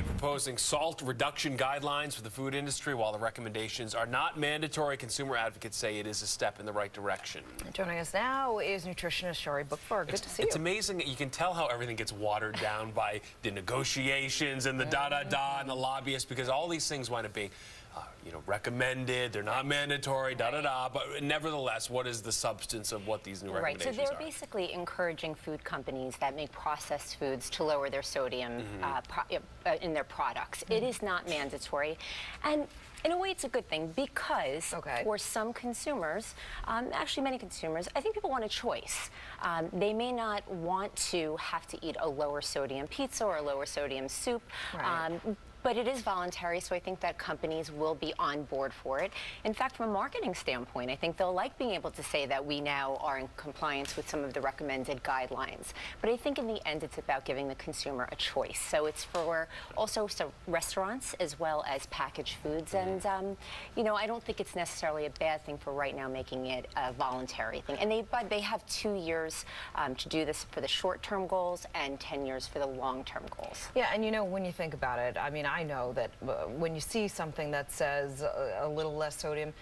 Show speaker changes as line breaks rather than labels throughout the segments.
Proposing salt reduction guidelines for the food industry. While the recommendations are not mandatory, consumer advocates say it is a step in the right direction.
Joining us now is nutritionist Shari Bookvar. Good to see you.
It's amazing. You can tell how everything gets watered down by the negotiations and the da-da-da and the lobbyists, because all these things wind up being recommended, they're not mandatory, da-da-da, but nevertheless, what is the substance of what these new recommendations are?
So they're basically encouraging food companies that make processed foods to lower their sodium in their products. It is not mandatory, and in a way it's a good thing, because for some consumers, actually many consumers, I think people want a choice. They may not want to have to eat a lower sodium pizza or a lower sodium soup, but it is voluntary, so I think that companies will be on board for it. In fact, from a marketing standpoint, I think they'll like being able to say that we now are in compliance with some of the recommended guidelines. But I think in the end, it's about giving the consumer a choice. So it's for also restaurants as well as packaged foods. And, I don't think it's necessarily a bad thing for right now making it a voluntary thing. And they have 2 years to do this for the short-term goals and 10 years for the long-term goals.
Yeah, and when you think about it, I mean, I know that when you see something that says a little less sodium,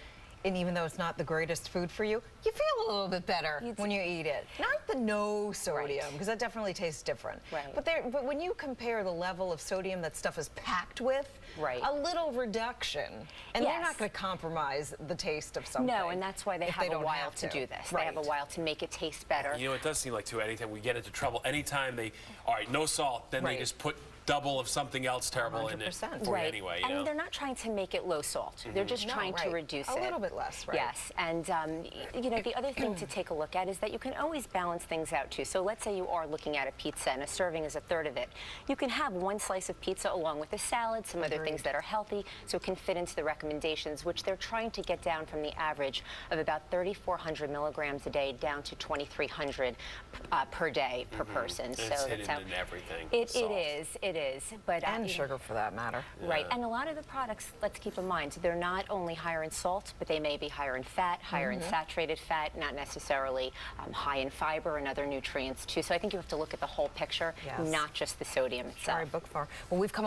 and even though it's not the greatest food for you, you feel a little bit better when you eat it. Not the no sodium, because that definitely tastes different. But when you compare the level of sodium that stuff is packed with, a little reduction, and they're not going to compromise the taste of something.
No, and that's why they have a while to do this. They have a while to make it taste better.
It does seem like, too, anytime we get into trouble, anytime they, all right, no salt, then they just put double of something else terrible in it for you anyway.
And they're not trying to make it low salt. They're just trying to reduce it.
A little bit less,
Yes, and the other thing to take a look at is that you can always balance things out too. So let's say you are looking at a pizza and a serving is a third of it. You can have one slice of pizza along with a salad, some other things that are healthy, so it can fit into the recommendations, which they're trying to get down from the average of about 3,400 milligrams a day down to 2,300 per day per person.
And
so
it's
that's
hidden in everything.
It is. But,
and sugar, for that matter.
And a lot of the products, let's keep in mind, they're not only higher in salt, but they may be higher in fat, higher in saturated fat, not necessarily high in fiber and other nutrients too. So I think you have to look at the whole picture, not just the sodium itself.
Shari Bookvar. Well, we've come